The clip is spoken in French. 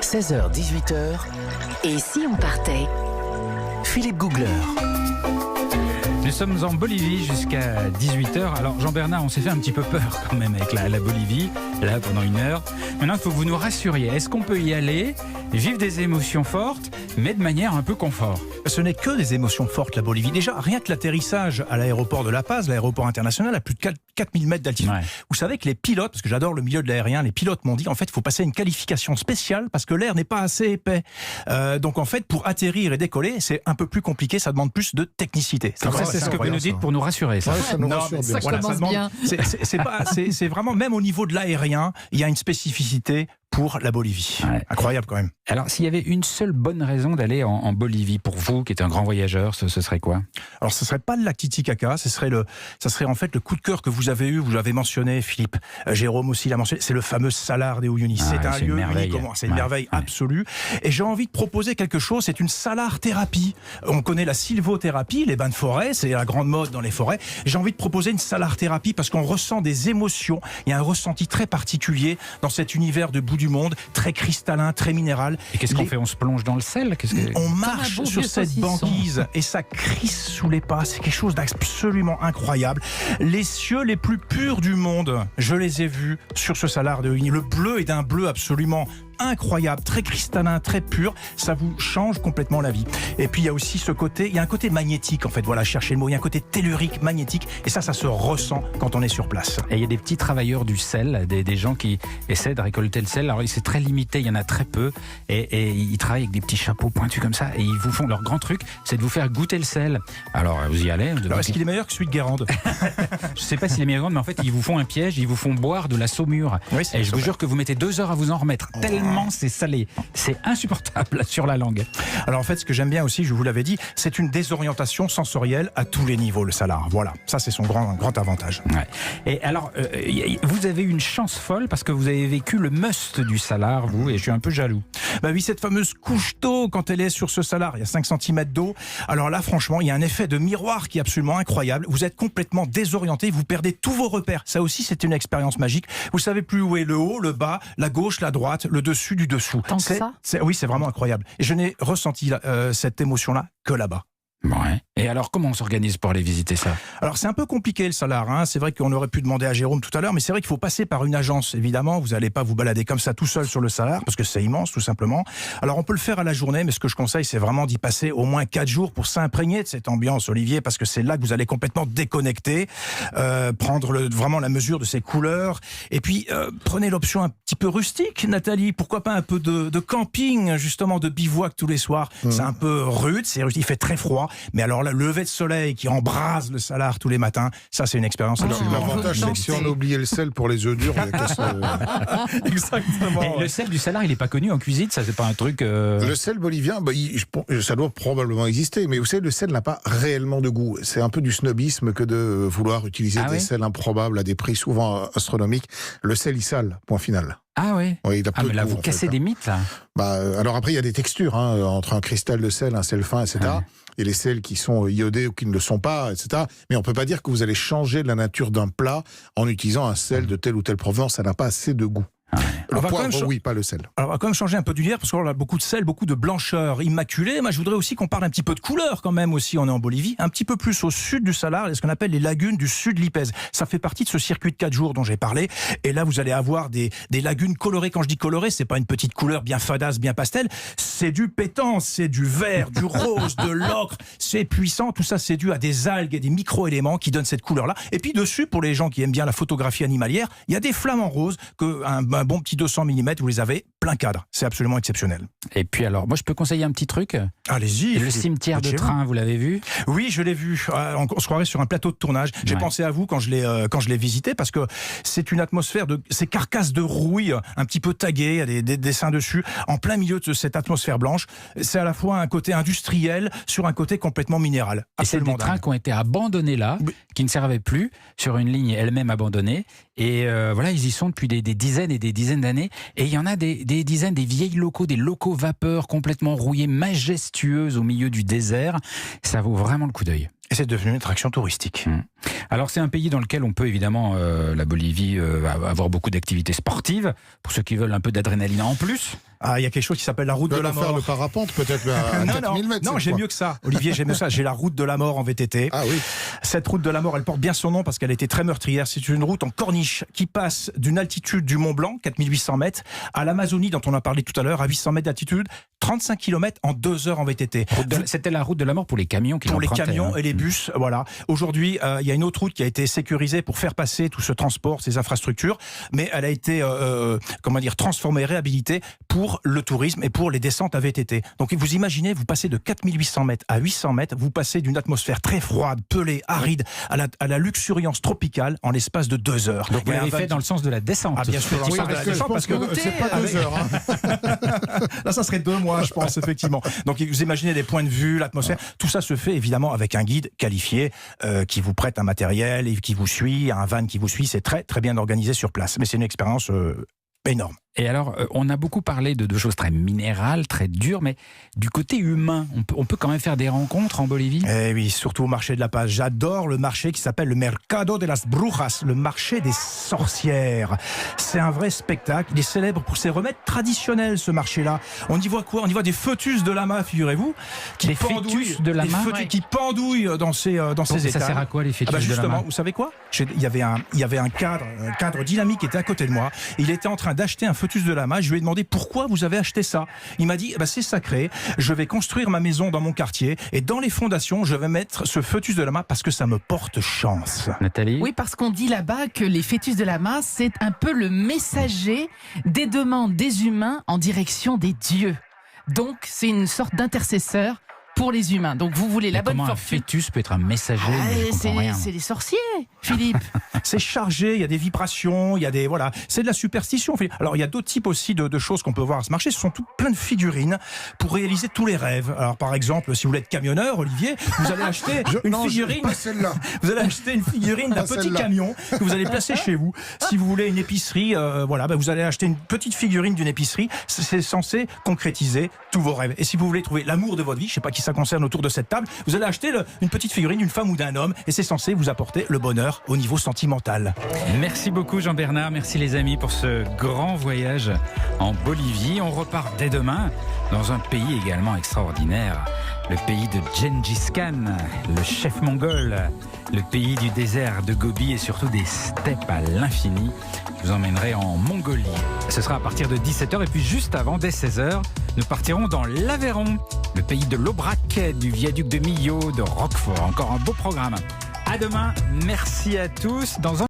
16h-18h, Et si on partait? Philippe Googler. Nous sommes en Bolivie jusqu'à 18h. Alors Jean-Bernard, on s'est fait un petit peu peur quand même avec la Bolivie, là pendant 1 heure. Maintenant, il faut que vous nous rassuriez. Est-ce qu'on peut y aller, vivre des émotions fortes, mais de manière un peu confort? Ce n'est que des émotions fortes, la Bolivie. Déjà, rien que l'atterrissage à l'aéroport de La Paz, l'aéroport international, à plus de 4000 mètres d'altitude. Ouais. Vous savez que les pilotes, parce que j'adore le milieu de l'aérien, les pilotes m'ont dit, en fait, il faut passer une qualification spéciale parce que l'air n'est pas assez épais. Donc, en fait, pour atterrir et décoller, c'est un peu plus compliqué, ça demande plus de technicité. Alors ça, c'est ce que vous nous dites pour nous rassurer. Ça. Ouais, ça nous Non, rassure mais bien. voilà, ça demande- bien. c'est vraiment, même au niveau de l'aérien, il y a une spécificité pour la Bolivie. Ouais. Incroyable quand même. Alors, s'il y avait une seule bonne raison d'aller en Bolivie, pour vous, qui êtes un grand voyageur, ce serait quoi? Alors, ce serait pas le lac Titicaca, ça serait en fait le coup de cœur que vous avez eu, vous l'avez mentionné, Philippe, Jérôme aussi l'a mentionné, c'est le fameux Salar de Uyuni. Ah, c'est un c'est une lieu merveille. unique, c'est une Ouais, merveille ouais. absolue. Et j'ai envie de proposer quelque chose, c'est une salar thérapie. On connaît la sylvothérapie, les bains de forêt, c'est la grande mode dans les forêts. J'ai envie de proposer une salar thérapie parce qu'on ressent des émotions, il y a un ressenti très particulier dans cet univers de bout du monde, très cristallin, très minéral. Et qu'est-ce qu'on fait? On se plonge dans le sel? On marche bon sur vieux cette saucisson. banquise et ça crisse sous les pas. C'est quelque chose d'absolument incroyable. Les cieux les plus purs du monde, je les ai vus sur ce salar de Uyuni. Le bleu est d'un bleu absolument incroyable, très cristallin, très pur. Ça vous change complètement la vie. Et puis il y a aussi ce côté, il y a un côté magnétique en fait. Voilà, cherchez le mot. Il y a un côté tellurique, magnétique. Et ça se ressent quand on est sur place. Et il y a des petits travailleurs du sel, des gens qui essaient de récolter le sel. Alors c'est très limité, il y en a très peu. Et ils travaillent avec des petits chapeaux pointus comme ça. Et ils vous font leur grand truc, c'est de vous faire goûter le sel. Alors vous y allez. Alors est-ce qu'il est meilleur que celui de Guérande? Je sais pas s'il est meilleur, mais en fait ils vous font un piège, ils vous font boire de la saumure. Oui, c'est Et je vous vrai. jure que vous mettez 2 heures à vous en remettre. Tellement c'est salé. C'est insupportable sur la langue. Alors en fait, ce que j'aime bien aussi, je vous l'avais dit, c'est une désorientation sensorielle à tous les niveaux, le salar. Voilà, ça c'est son grand avantage. Ouais. Et alors, vous avez une chance folle parce que vous avez vécu le must du salar, vous, et je suis un peu jaloux. Bah oui, cette fameuse couche d'eau, quand elle est sur ce salar, il y a 5 cm d'eau. Alors là, franchement, il y a un effet de miroir qui est absolument incroyable. Vous êtes complètement désorienté, vous perdez tous vos repères. Ça aussi, c'est une expérience magique. Vous savez plus où est le haut, le bas, la gauche, la droite, le dessus du dessous. Tant que ça Oui, c'est vraiment incroyable. Et je n'ai ressenti cette émotion-là que là-bas. Ouais. Et alors, comment on s'organise pour aller visiter ça? Alors c'est un peu compliqué le salar, hein. C'est vrai qu'on aurait pu demander à Jérôme tout à l'heure, mais c'est vrai qu'il faut passer par une agence, évidemment. Vous n'allez pas vous balader comme ça tout seul sur le salar, parce que c'est immense tout simplement. Alors on peut le faire à la journée, mais ce que je conseille, c'est vraiment d'y passer au moins 4 jours pour s'imprégner de cette ambiance, Olivier, parce que c'est là que vous allez complètement déconnecter, prendre vraiment la mesure de ces couleurs. Et puis prenez l'option un petit peu rustique, Nathalie, pourquoi pas un peu de camping, justement, de bivouac tous les soirs. C'est un peu rude, il fait très froid. Mais alors là, le lever de soleil qui embrase le salar tous les matins, ça c'est une expérience absolument L'avantage, c'est que si on a oublié le sel pour les œufs durs, il y a qu'à se- Exactement. Et le sel du salar, il n'est pas connu en cuisine, ça c'est pas un truc... Le sel bolivien, ça doit probablement exister, mais vous savez, le sel n'a pas réellement de goût. C'est un peu du snobisme que de vouloir utiliser Ah des oui sels improbables à des prix souvent astronomiques. Le sel, il sale, point final. Ah ouais. Oui, il a Ah peu mais de là, goût, vous en cassez fait, hein. des mythes, là. Alors après, il y a des textures, hein, entre un cristal de sel, un sel fin, etc. Ouais. Et les sels qui sont iodés ou qui ne le sont pas, etc. Mais on peut pas dire que vous allez changer la nature d'un plat en utilisant un sel de telle ou telle provenance. Ça n'a pas assez de goût. Le On va quand poivre, même oui, pas le sel. Alors, on va quand même changer un peu d'univers parce qu'on a beaucoup de sel, beaucoup de blancheur immaculée. Moi, je voudrais aussi qu'on parle un petit peu de couleur quand même aussi. On est en Bolivie, un petit peu plus au sud du salar, ce qu'on appelle les lagunes du sud Lipèze. Ça fait partie de ce circuit de 4 jours dont j'ai parlé. Et là, vous allez avoir des lagunes colorées. Quand je dis colorées, c'est pas une petite couleur bien fadasse, bien pastel. C'est du pétant, c'est du vert, du rose, de l'ocre. C'est puissant. Tout ça, c'est dû à des algues et des micro-éléments qui donnent cette couleur-là. Et puis dessus, pour les gens qui aiment bien la photographie animalière, il y a des flamants roses un bon petit 200 mm, vous les avez plein cadre. C'est absolument exceptionnel. Et puis alors, moi je peux conseiller un petit truc. Allez-y. Le cimetière de train, vous l'avez vu? Oui, je l'ai vu. On se croirait sur un plateau de tournage. J'ai Ouais. pensé à vous quand je l'ai visité parce que c'est une atmosphère de ces carcasses de rouille un petit peu taguées, il y a des dessins dessus, en plein milieu de cette atmosphère blanche. C'est à la fois un côté industriel sur un côté complètement minéral. Et c'est des Absolument trains dingue. qui ont été abandonnés là, Oui. qui ne servaient plus, sur une ligne elle-même abandonnée. Et voilà, ils y sont depuis des dizaines et des dizaines d'années. Et il y en a des dizaines, des vieilles locaux, des locaux vapeur complètement rouillés, majestueuses au milieu du désert. Ça vaut vraiment le coup d'œil. Et c'est devenu une attraction touristique. Alors c'est un pays dans lequel on peut évidemment, la Bolivie, avoir beaucoup d'activités sportives, pour ceux qui veulent un peu d'adrénaline en plus. Ah, il y a quelque chose qui s'appelle la route de la faire mort. le parapente peut-être à 4000 mètres. Non, j'ai mieux que ça. Olivier, j'ai mieux que ça. J'ai la route de la mort en VTT. Ah oui. Cette route de la mort, elle porte bien son nom parce qu'elle était très meurtrière. C'est une route en corniche qui passe d'une altitude du Mont Blanc, 4800 mètres, à l'Amazonie dont on a parlé tout à l'heure, à 800 mètres d'altitude, 35 km en 2 heures en VTT. C'était la route de la mort pour les camions qui Pour les l'empruntaient, camions hein. et les bus, voilà. Aujourd'hui, il y a une autre route qui a été sécurisée pour faire passer tout ce transport, ces infrastructures, mais elle a été, transformée, réhabilitée pour le tourisme et pour les descentes à VTT. Donc vous imaginez, vous passez de 4800 mètres à 800 mètres, vous passez d'une atmosphère très froide, pelée, aride, à la luxuriance tropicale en l'espace de 2 heures. Donc vous l'avez fait dans le sens de la descente. Ah bien sûr, Oui, parce que c'est pas 2 heures. Hein. Là, ça serait 2 mois, je pense, effectivement. Donc, vous imaginez les points de vue, l'atmosphère. Tout ça se fait, évidemment, avec un guide qualifié qui vous prête un matériel et qui vous suit, un van qui vous suit. C'est très, très bien organisé sur place. Mais c'est une expérience énorme. Et alors, on a beaucoup parlé de choses très minérales, très dures, mais du côté humain, on peut quand même faire des rencontres en Bolivie ? Eh oui, surtout au marché de la Paz. J'adore le marché qui s'appelle le Mercado de las Brujas, le marché des sorcières. C'est un vrai spectacle. Il est célèbre pour ses remèdes traditionnels, ce marché-là. On y voit quoi ? On y voit des fœtus de lama, figurez-vous, qui Des fœtus de lama ? des fœtus qui pendouillent dans ces étals. Ça sert à quoi, les fœtus de justement, lama ? vous savez quoi ? Il y avait un cadre dynamique qui était à côté de moi. Il était en train d'acheter un fœtus de lama. Je lui ai demandé pourquoi vous avez acheté ça. Il m'a dit c'est sacré. Je vais construire ma maison dans mon quartier et dans les fondations, je vais mettre ce fœtus de lama parce que ça me porte chance. Nathalie ? Oui, parce qu'on dit là-bas que les fœtus de lama, c'est un peu le messager des demandes des humains en direction des dieux. Donc, c'est une sorte d'intercesseur pour les humains. Donc, vous voulez la bonne Comment un fortune. fœtus peut être un messager ? Je comprends rien. C'est des sorciers, Philippe. C'est chargé, il y a des vibrations, il y a des c'est de la superstition. Alors il y a d'autres types aussi de choses qu'on peut voir à ce marché. Ce sont plein de figurines pour réaliser tous les rêves. Alors par exemple, si vous voulez être camionneur, Olivier, vous allez acheter une figurine. Pas celle-là. Vous allez acheter une figurine d'un petit celle-là. camion que vous allez placer chez vous. Si vous voulez une épicerie, vous allez acheter une petite figurine d'une épicerie. C'est censé concrétiser tous vos rêves. Et si vous voulez trouver l'amour de votre vie, je sais pas qui ça concerne autour de cette table, vous allez acheter une petite figurine d'une femme ou d'un homme et c'est censé vous apporter le bonheur au niveau sentimental. Merci beaucoup Jean-Bernard, merci les amis pour ce grand voyage en Bolivie. On repart dès demain dans un pays également extraordinaire, le pays de Gengis Khan, le chef mongol, le pays du désert de Gobi et surtout des steppes à l'infini. Je vous emmènerai en Mongolie. Ce sera à partir de 17h et puis juste avant, dès 16h, nous partirons dans l'Aveyron, le pays de l'Aubrac, du viaduc de Millau, de Roquefort. Encore un beau programme. À demain, merci à tous. Dans un